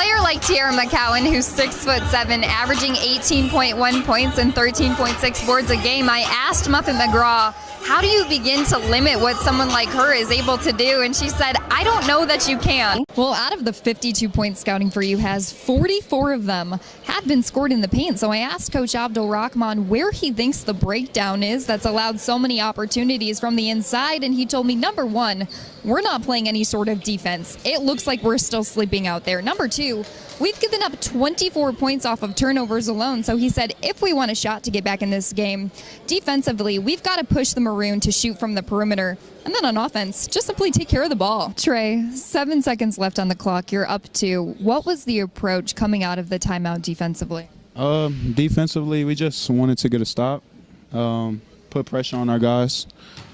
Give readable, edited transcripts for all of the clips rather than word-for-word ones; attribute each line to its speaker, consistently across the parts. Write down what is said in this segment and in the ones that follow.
Speaker 1: player like Tierra McCowan, who's 6'7", averaging 18.1 points and 13.6 boards a game, I asked Muffet McGraw, how do you begin to limit what someone like her is able to do? And she said, I don't know that you can. Well, out of the 52 points Scouting for You has, 44 of them had been scored in the paint. So I asked Coach Abdul Rahman where he thinks the breakdown is that's allowed so many opportunities from the inside. And he told me, number one, we're not playing any sort of defense. It looks like we're still sleeping out there. Number two, we've given up 24 points off of turnovers alone. So he said, if we want a shot to get back in this game, defensively, we've got to push the Maroon to shoot from the perimeter. And then on offense, just simply take care of the ball. Trey, 7 seconds left on the clock. You're up 2. What was the approach coming out of the timeout defensively?
Speaker 2: Defensively, we just wanted to get a stop, put pressure on our guys,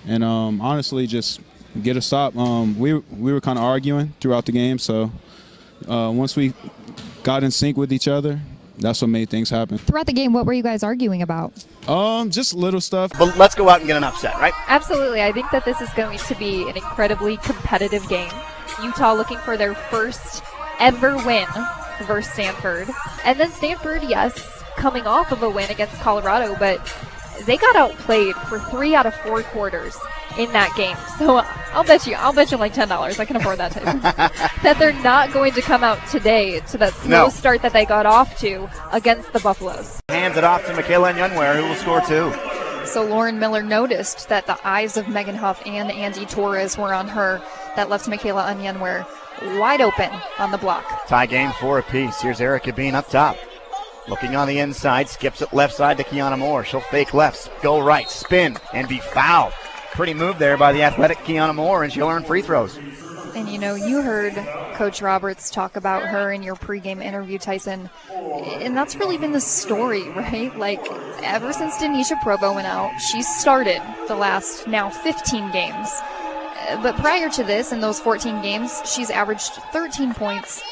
Speaker 2: and honestly just get a stop. We were kind of arguing throughout the game, so once we got in sync with each other, that's what made things happen.
Speaker 1: Throughout the game, what were you guys arguing about?
Speaker 2: Just little stuff.
Speaker 3: But let's go out and get an upset, right?
Speaker 4: Absolutely. I think that this is going to be an incredibly competitive game. Utah looking for their first ever win versus Stanford. And then Stanford, yes, coming off of a win against Colorado, but they got outplayed for 3 out of 4 quarters in that game. So I'll bet you like $10. I can afford that type. That they're not going to come out today to that slow start that they got off to against the Buffaloes.
Speaker 3: Hands it off to Michaela Unyenware, who will score 2.
Speaker 1: So Lauren Miller noticed that the eyes of Megan Huff and Andy Torres were on her. That left Michaela Unyenware wide open on the block.
Speaker 3: Tie game 4 apiece. Here's Erica Bean up top. Looking on the inside, skips it left side to Kiana Moore. She'll fake left, go right, spin, and be fouled. Pretty move there by the athletic Kiana Moore, and she'll earn free throws.
Speaker 1: And you heard Coach Roberts talk about her in your pregame interview, Tyson. And that's really been the story, right? Like, ever since Denisha Provo went out, she's started the last now 15 games. But prior to this, in those 14 games, she's averaged 13 points.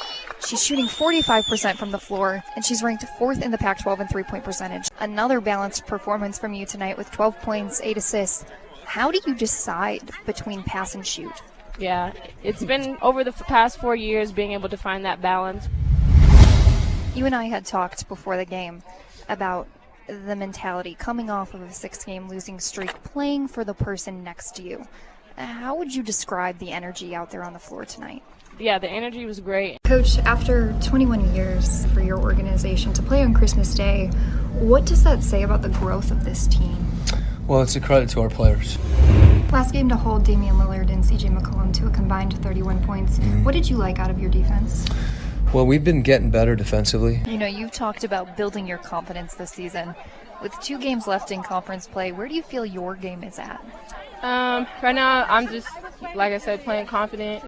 Speaker 1: She's shooting 45% from the floor, and she's ranked 4th in the Pac-12 in three-point percentage. Another balanced performance from you tonight with 12 points, 8 assists. How do you decide between pass and shoot?
Speaker 5: Yeah, it's been over the past 4 years being able to find that balance.
Speaker 1: You and I had talked before the game about the mentality coming off of a 6-game losing streak, playing for the person next to you. How would you describe the energy out there on the floor tonight?
Speaker 5: Yeah, the energy was great.
Speaker 1: Coach, after 21 years for your organization to play on Christmas Day, what does that say about the growth of this team?
Speaker 6: Well, it's a credit to our players.
Speaker 1: Last game to hold Damian Lillard and CJ McCollum to a combined 31 points. What did you like out of your defense?
Speaker 6: Well, we've been getting better defensively.
Speaker 1: You've talked about building your confidence this season. With 2 games left in conference play, where do you feel your game is at?
Speaker 5: Right now, I'm just, like I said, playing confident.